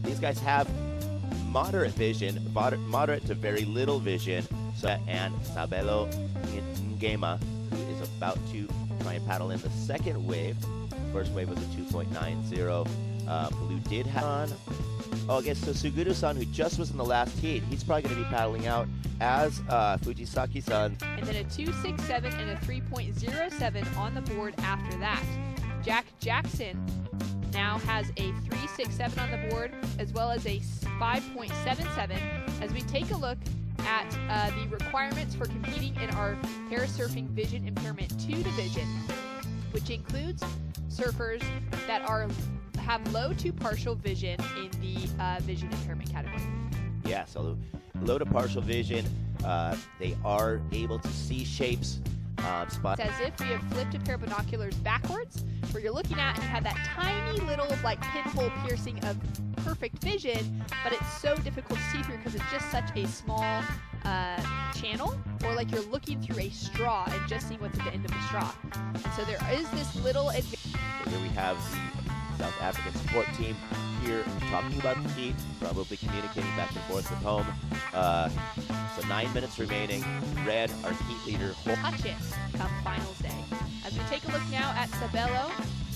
These guys have moderate vision, moderate to very little vision. So, and Sabela Ngama, who is about to try and paddle in the second wave. First wave was a 2.90. Blue did have on. Oh, I guess so. Suguru-san, who just was in the last heat, he's probably going to be paddling out as Fujisaki-san. And then a 2.67 and a 3.07 on the board after that. Jack Jackson now has a 3.67 on the board, as well as a 5.77. As we take a look at the requirements for competing in our parasurfing vision impairment 2 division, which includes surfers that have low to partial vision in the vision impairment category. Yeah, so low to partial vision, they are able to see shapes. It's as if we have flipped a pair of binoculars backwards, where you're looking at and you have that tiny little like pinhole piercing of perfect vision, but it's so difficult to see through because it's just such a small channel, or like you're looking through a straw and just seeing what's at the end of the straw. And so there is this little advantage. Here we have the South African support team here talking about the heat, probably communicating back and forth with home. So 9 minutes remaining. Red, our heat leader. Touch it come finals day. As we take a look now at Sabelo,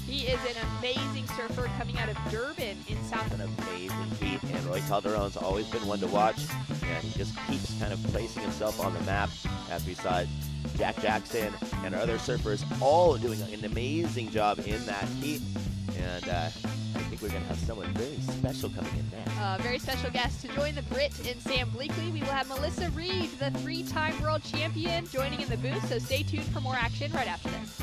he is an amazing surfer coming out of Durban in South. An amazing heat, and Roy Calderon's always been one to watch, and he just keeps kind of placing himself on the map, as we saw Jack Jackson and our other surfers all doing an amazing job in that heat. And I think we're going to have someone very special coming in next. Very special guest to join the Brit and Sam Bleakley. We will have Melissa Reed, the 3-time world champion, joining in the booth. So stay tuned for more action right after this.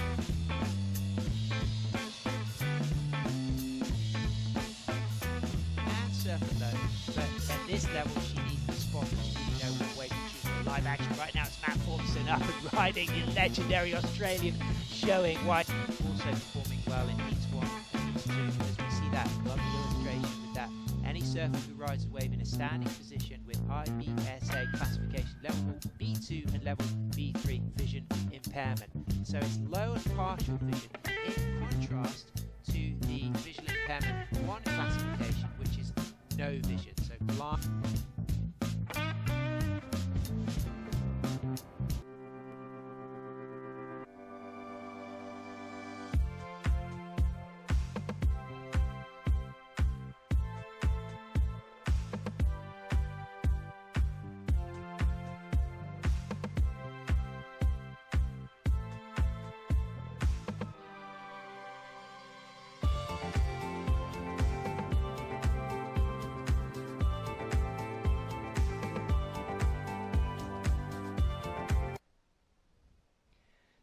And surfer though, but at this level she needs the spot. She really knows what way to choose for live action. Right now it's Matt Formson up and riding the legendary Australian, showing why also performing well in Heats 1 and Heats 2, as we see that lovely illustration with that. Any surfer who rides a wave in a standing position with IBSA classification level B2 and level B3 vision impairment. So it's low and partial vision in contrast to the visual impairment 1 classification, which is no vision, so blind.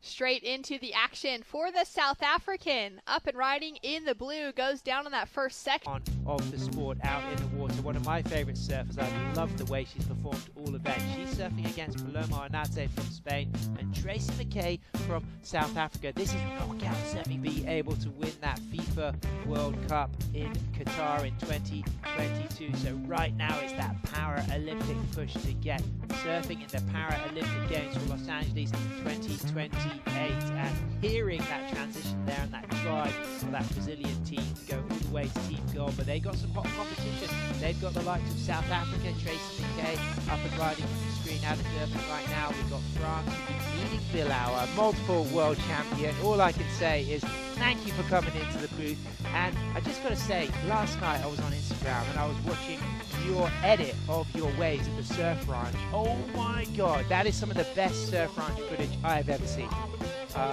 Straight into the action for the South African. Up and riding in the blue, goes down on that first section. Of the sport out in the water. One of my favourite surfers. I love the way she's performed all events. She's surfing against Paloma Arnate from Spain and Tracy McKay from South Africa. This is knockout surfing, be able to win that FIFA World Cup in Qatar in 2022. So right now it's that Paralympic push to get surfing in the Paralympic Games for Los Angeles 2028. And hearing that transition there and that drive for that Brazilian team to go all the way to Team Gold. But they got some hot competition. They've got the likes of South Africa, Tracy McKay up and riding on the screen out of Durban right now. We've got France leading Bilauer, multiple world champion. All I can say is thank you for coming into the booth. And I just got to say, last night I was on Instagram and I was watching your edit of your waves at the surf ranch. Oh my God, that is some of the best surf ranch footage I've ever seen.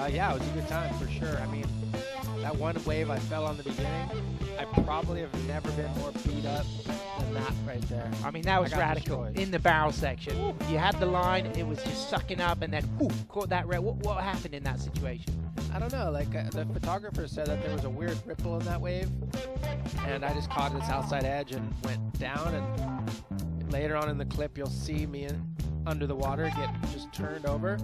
Yeah, it was a good time for sure. I mean, that one wave I fell on the beginning, I probably have never been more beat up than that right there. I mean, that was radical destroyed. in the barrel section. Ooh. You had the line, it was just sucking up, and then caught that red. What happened in that situation? I don't know. Like the photographer said that there was a weird ripple in that wave, and I just caught its outside edge and went down. And later on in the clip, you'll see me under the water get just turned over,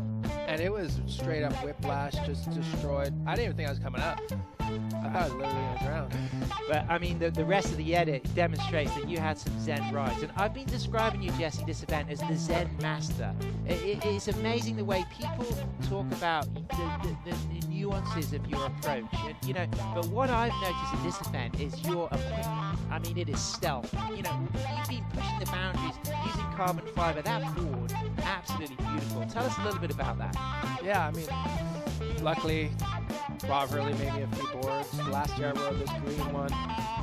and it was straight up whiplash, just destroyed. I didn't even think I was coming up. I thought I was literally going to drown. But I mean, the rest of the edit demonstrates that you had some Zen rides. And I've been describing you, Jesse, this event as the Zen master. It's amazing the way people talk about the new nuances of your approach. And, you know, but what I've noticed in this event is your equipment. I mean, it is stealth. You know, you've been pushing the boundaries using carbon fiber. That board, absolutely beautiful. Tell us a little bit about that. Yeah, I mean, luckily, Rob really made me a few boards. Last year I rode this green one.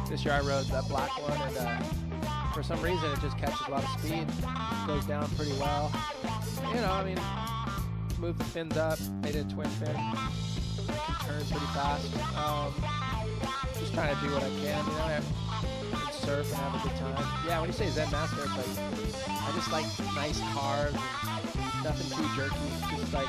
This year I rode that black one, and for some reason it just catches a lot of speed. Goes down pretty well. You know, I mean, moved the fins up, made it a twin fin. Can turn pretty fast. Just trying to do what I can, you know, and surf and have a good time. Yeah, when you say Zen Master, it's like, I just like nice cars, and nothing too jerky, just like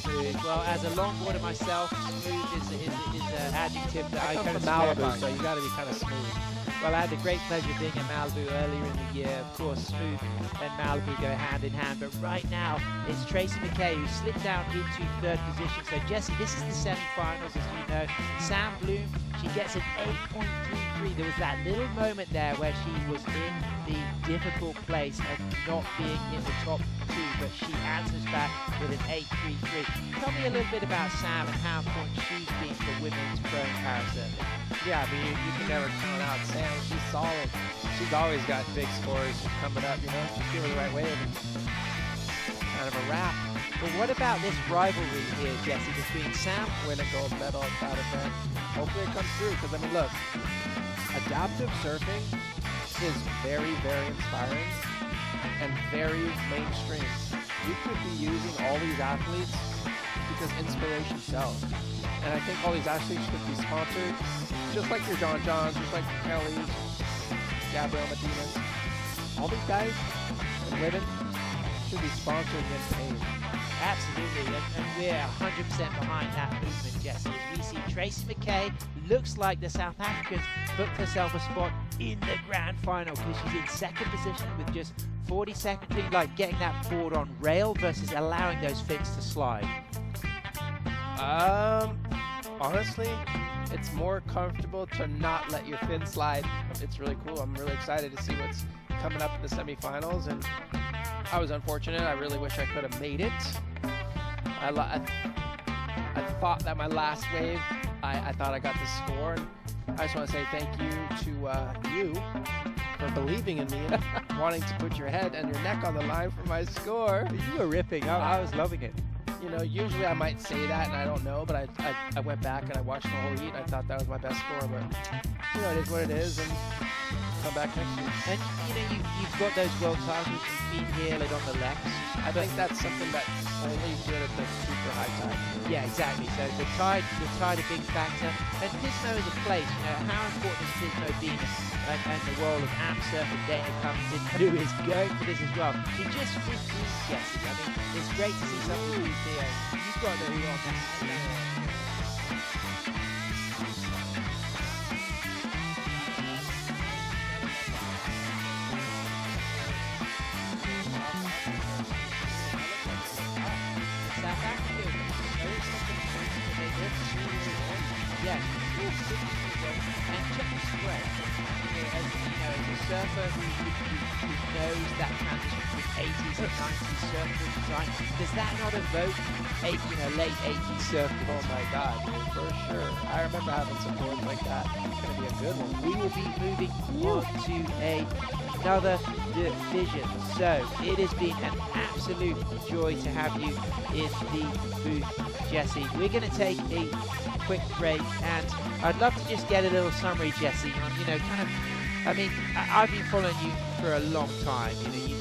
smooth. Well, as a longboarder myself, smooth is an adjective that I come kind from of swear by. Malibu, so you got to be kind of smooth. Well, I had the great pleasure of being in Malibu earlier in the year. Of course, smooth and Malibu go hand in hand. But right now, it's Tracy McKay who slipped down into third position. So, Jesse, this is the semi-finals, as we know. Sam Bloom, she gets an 8.33. There was that little moment there where she was in the difficult place of not being in the top two, but she answers back with an 8.33. Tell me a little bit about Sam and how important she's been for women's pro parasurfing. Yeah, I mean, you can never count out Sam. She's solid. She's always got big scores coming up, you know. She's feeling the right wave. Kind of a wrap. But what about this rivalry here, Jesse, between Sam? Win a gold medal at that event. Hopefully it comes through, because, I mean, look, adaptive surfing is very, very inspiring and very mainstream. You could be using all these athletes because inspiration sells. And I think all these athletes should be sponsored, just like your John Johns, just like Kelly's, Gabriel Medina's. All these guys and women should be sponsored and paid. Absolutely, and we're 100% behind that movement, Jesse. As we see Tracy McKay, looks like the South Africans booked herself a spot in the grand final because she's in second position with just 40 seconds, like getting that board on rail versus allowing those fins to slide. Honestly, it's more comfortable to not let your fin slide. It's really cool. I'm really excited to see what's coming up in the semifinals, and I was unfortunate. I really wish I could have made it. I thought that my last wave, I thought I got the score. And I just want to say thank you to you for believing in me and wanting to put your head and your neck on the line for my score. You were ripping. I was loving it. You know, usually I might say that and I don't know, but I went back and I watched the whole heat and I thought that was my best score, but you know, it is what it is, and come back next year. And you know, you've got those world titles, you've been here like on the left. I think that's something that's only good at the super high tide. Yeah, exactly. So the tide a big factor. And Pismo is a place, you know, how important has Pismo been and the world of amp surf and Dana Cummins, who is going for this as well. She just 15 guesses. I mean, it's great to see something who's here. You've got to be on that. South Africa, very something that they did. Yes, and check the spread. As you know, as a surfer who knows that transition from 80s and 90s surfboard design, does that not evoke late 80s surfboard? Oh my God, dude, for sure. I remember having some boards like that. It's going to be a good one. We will be moving on to another division. So it has been an absolute joy to have you in the booth, Jesse. We're going to take a quick break, and I'd love to just get a little summary, Jesse, on, you know, kind of, I mean, I've been following you for a long time. You know, you,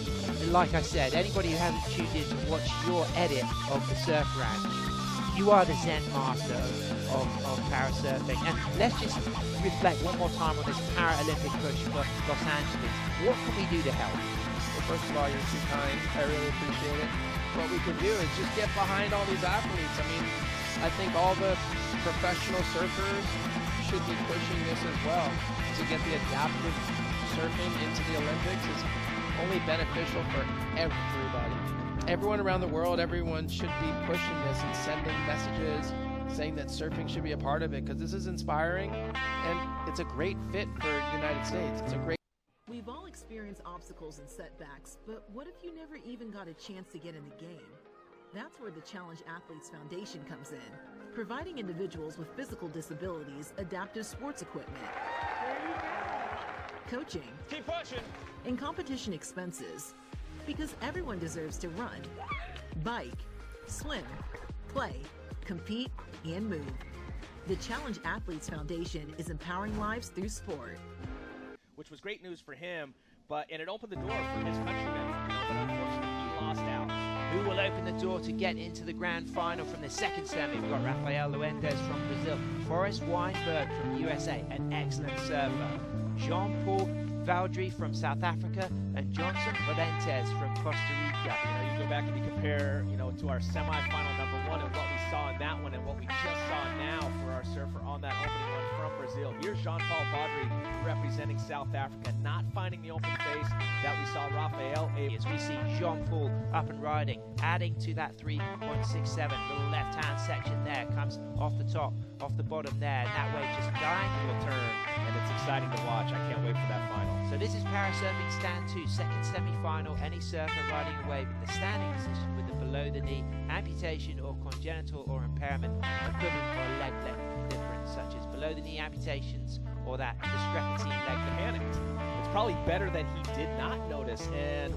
like I said, anybody who hasn't tuned in to watch your edit of the Surf Ranch, you are the Zen master of parasurfing. And let's just reflect one more time on this Paralympic push for Los Angeles. What can we do to help? Well, first of all, you're too kind. I really appreciate it. What we can do is just get behind all these athletes. I mean, I think all the professional surfers should be pushing this as well. To get the adaptive surfing into the Olympics is only beneficial for everybody. Everyone around the world, everyone should be pushing this and sending messages saying that surfing should be a part of it, because this is inspiring and it's a great fit for the United States. It's a great. We've all experienced obstacles and setbacks, but what if you never even got a chance to get in the game? That's where the Challenge Athletes Foundation comes in, providing individuals with physical disabilities adaptive sports equipment, coaching, keep pushing, and competition expenses. Because everyone deserves to run, bike, swim, play, compete, and move. The Challenge Athletes Foundation is empowering lives through sport. which was great news for him, and it opened the door for his countrymen, but unfortunately he lost out. Who will open the door to get into the grand final from the second semi? We've got Rafael Luendes from Brazil, Forrest Weinberg from USA, an excellent server, Jean-Paul Veaudry from South Africa, and Johnson Valentes from Costa Rica. You go back and you compare, to our semifinal number one and what we saw in that one and what we just saw now for our surfer on that opening one from Brazil. Here's Jean-Paul Veaudry representing South Africa, not finding the open face that we saw Rafael. As we see Jean-Paul up and riding, adding to that 3.67. Little left-hand section there, comes off the top, off the bottom there, and that wave just dying to a turn, and it's exciting to watch. I can't wait for that final. So this is parasurfing stand 2, second semi-final. Any surfer riding a wave in the standing position with the below-the-knee amputation or congenital or impairment equivalent or leg length difference, such as below-the-knee amputations or that discrepancy in leg panicked. It's probably better that he did not notice, and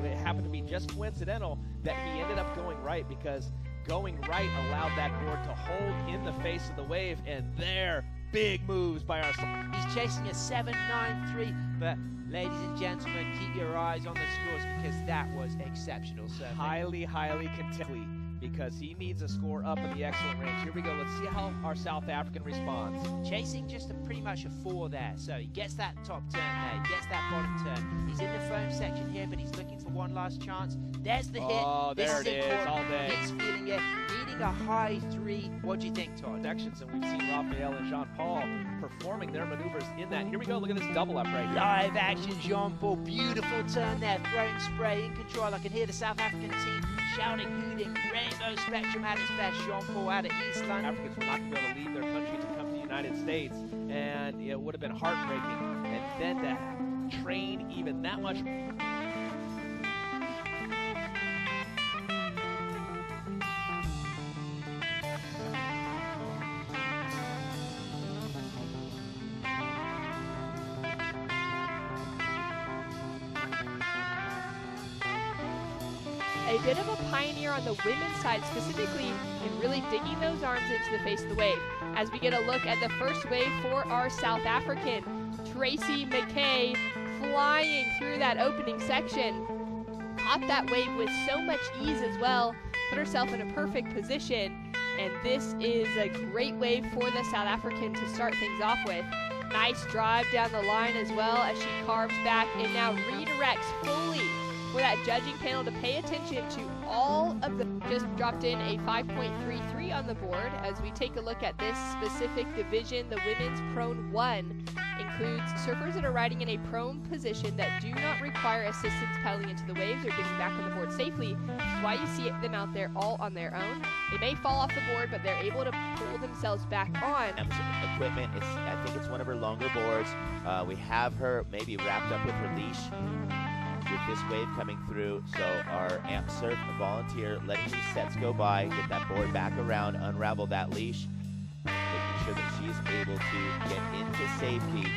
it happened to be just coincidental that he ended up going right, because going right allowed that board to hold in the face of the wave, and there, big moves by our... He's chasing a 7.93, but ladies and gentlemen, keep your eyes on the scores, because that was exceptional surfing. Highly, highly contently, because he needs a score up in the excellent range. Here we go. Let's see how our South African responds. Chasing just pretty much a 4 there. So he gets that top turn there. He gets that bottom turn. He's in the foam section here, but he's looking for one last chance. There's the hit. Oh, there it is, all day. He's feeling it. Needing a high 3. What do you think, Todd? Sections, and we've seen Rafael and Jean-Paul performing their maneuvers in that. Here we go. Look at this double up right here. Live action, Jean-Paul. Beautiful turn there. Throwing spray in control. I can hear the South African team shouting, hooting. Rainbow Spectrum at its best. Jean-Paul out of East London. Africans were not going to be able to leave their country to come to the United States, and it would have been heartbreaking. And then to train even that much. A bit of a pioneer on the women's side, specifically in really digging those arms into the face of the wave. As we get a look at the first wave for our South African, Tracy McKay flying through that opening section. Caught that wave with so much ease as well, put herself in a perfect position, and this is a great wave for the South African to start things off with. Nice drive down the line as well as she carves back and now redirects fully for that judging panel to pay attention to all of the... Just dropped in a 5.33 on the board. As we take a look at this specific division, the women's prone 1 includes surfers that are riding in a prone position that do not require assistance paddling into the waves or getting back on the board safely. That's why you see them out there all on their own. They may fall off the board, but they're able to pull themselves back on. Equipment, I think it's one of her longer boards. We have her maybe wrapped up with her leash with this wave coming through. So our amp surf volunteer letting these sets go by, get that board back around, unravel that leash, making sure that she's able to get into safety.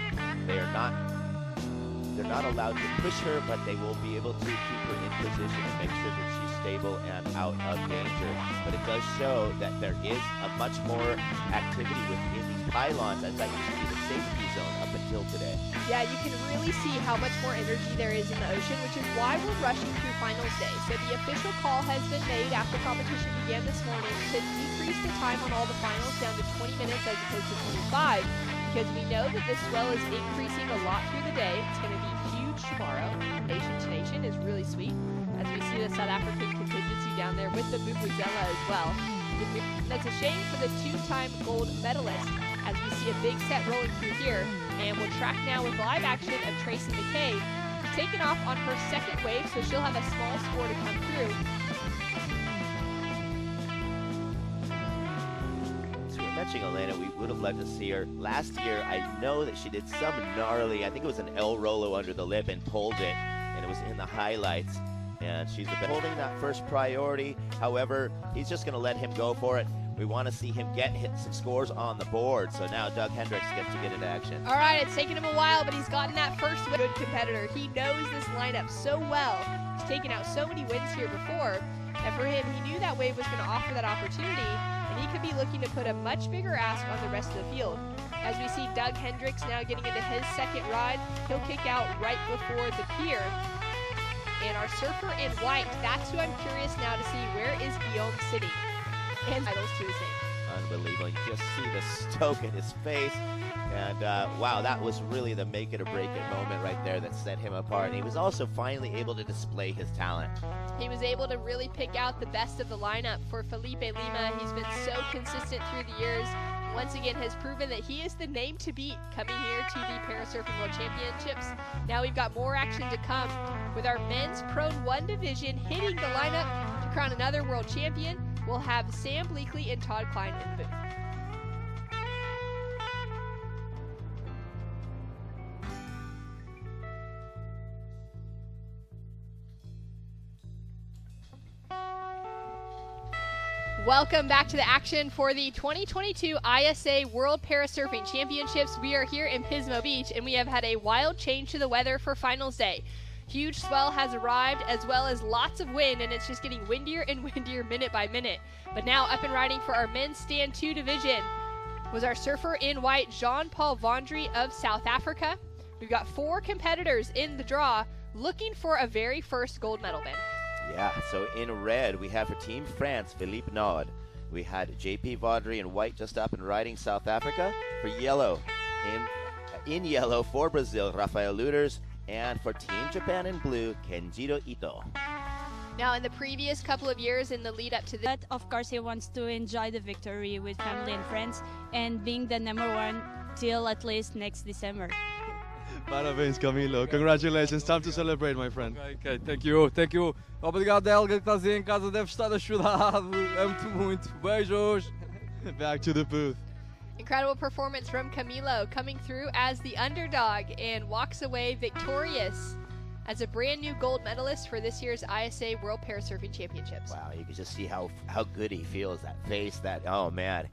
They're not allowed to push her, but they will be able to keep her in position and make sure that she's stable and out of danger. But it does show that there is a much more activity within these pylons, as that used to be the safety zone up until today. Yeah, you can really see how much more energy there is in the ocean, which is why we're rushing through finals day. So the official call has been made after competition began this morning to decrease the time on all the finals down to 20 minutes as opposed to 25, because we know that this swell is increasing a lot through the day. It's going to be huge tomorrow. Nation to nation is really sweet, as we see the South African contingency down there with the Vuvuzela as well. That's a shame for the 2-time gold medalist, as we see a big set rolling through here. And we'll track now with live action of Tracy McKay, who's taken off on her second wave, so she'll have a small score to come through. So we're mentioning Elena, we would have loved to see her. Last year, I know that she did some gnarly, I think it was an El Rolo under the lip and pulled it, and it was in the highlights. and she's holding that first priority. However, he's just going to let him go for it. We want to see him hit some scores on the board. So now Doug Hendrikz gets to get into action. All right, it's taken him a while, but he's gotten that first win. Good competitor. He knows this lineup so well. He's taken out so many wins here before. And for him, he knew that wave was going to offer that opportunity, and he could be looking to put a much bigger ask on the rest of the field. As we see Doug Hendrikz now getting into his second ride, he'll kick out right before the pier. And our surfer in white, that's who I'm curious now to see where is Guillaume sitting. And titles to his name. Unbelievable. You just see the stoke in his face. And wow, that was really the make it or break it moment right there that set him apart. And he was also finally able to display his talent. He was able to really pick out the best of the lineup for Felipe Lima. He's been so consistent through the years. Once again has proven that he is the name to beat coming here to the Parasurfing World Championships. Now we've got more action to come with our men's Prone 1 division hitting the lineup to crown another world champion. We'll have Sam Bleakley and Todd Klein in the booth. Welcome back to the action for the 2022 ISA World Parasurfing Championships. We are here in Pismo Beach, and we have had a wild change to the weather for finals day. Huge swell has arrived, as well as lots of wind, and it's just getting windier and windier minute by minute. But now up and riding for our men's Stand 2 division was our surfer in white, Jean-Paul Veaudry of South Africa. We've got 4 competitors in the draw looking for a very first gold medal, Ben. Yeah, so in red, we have for Team France, Philippe Nod. We had JP Veaudry in white just up and riding South Africa. For yellow, in yellow for Brazil, Rafael Luters. And for Team Japan in blue, Kenjiro Ito. Now, in the previous couple of years in the lead up to this, But of course, he wants to enjoy the victory with family and friends and being the #1 till at least next December. Parabéns, Camilo. Congratulations. Time to celebrate, my friend. Ok, thank you. Obrigado, Helga, que está aí em casa, deve estar a chorar. Amo-te muito. Beijos. Back to the booth. incredible performance from Camilo, coming through as the underdog and walks away victorious as a brand new gold medalist for this year's ISA World Parasurfing Championships. Wow, you can just see how good he feels, that face, oh man.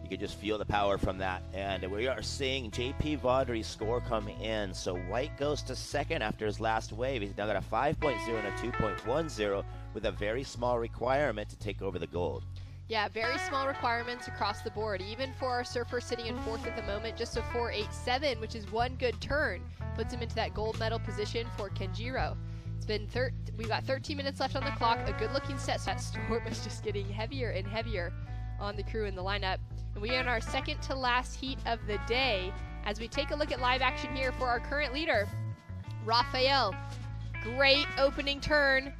You can just feel the power from that. And we are seeing JP Veaudry's score come in. So White goes to second after his last wave. He's now got a 5.0 and a 2.10 with a very small requirement to take over the gold. Yeah, very small requirements across the board. Even for our surfer sitting in fourth at the moment, just a 4.87, which is one good turn, puts him into that gold medal position for Kenjiro. It's been we've got 13 minutes left on the clock. A good-looking set. That storm is just getting heavier and heavier on the crew in the lineup. And we are in our second to last heat of the day as we take a look at live action here for our current leader, Rafael. Great opening turn.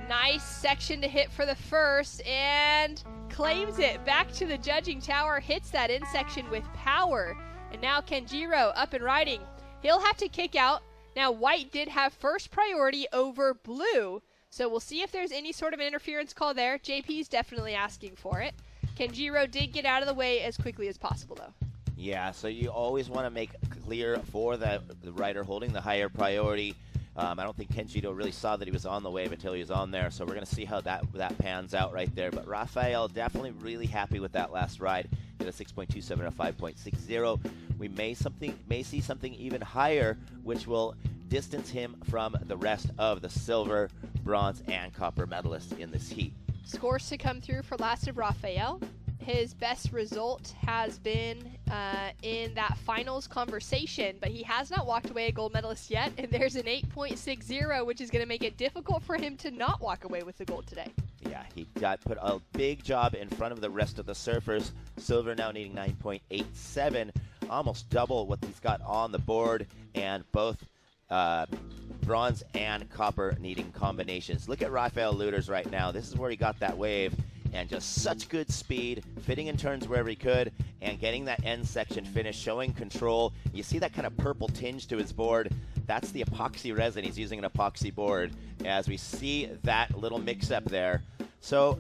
Nice section to hit for the first and claims it back to the judging tower, hits that in section with power. And now Kenjiro up and riding. He'll have to kick out. Now White did have first priority over Blue, so we'll see if there's any sort of interference call there. JP's definitely asking for it. Kenjiro did get out of the way as quickly as possible though. Yeah, so you always want to make clear for the rider holding the higher priority. I don't think Kenjiro really saw that he was on the wave until he was on there, so we're going to see how that pans out right there. But Rafael definitely really happy with that last ride. Did a 6.27 and a 5.60. We may see something even higher, which will distance him from the rest of the silver, bronze, and copper medalists in this heat. Scores to come through for last of Rafael. His best result has been in that finals conversation, but he has not walked away a gold medalist yet, and there's an 8.60, which is going to make it difficult for him to not walk away with the gold today. Yeah, he got put a big job in front of the rest of the surfers. Silver now needing 9.87, almost double what he's got on the board, and both bronze and copper needing combinations. Look at Rafael Luters right now. This is where he got that wave. And just such good speed, fitting in turns wherever he could, and getting that end section finish, showing control. You see that kind of purple tinge to his board. That's the epoxy resin. He's using an epoxy board as we see that little mix-up there. So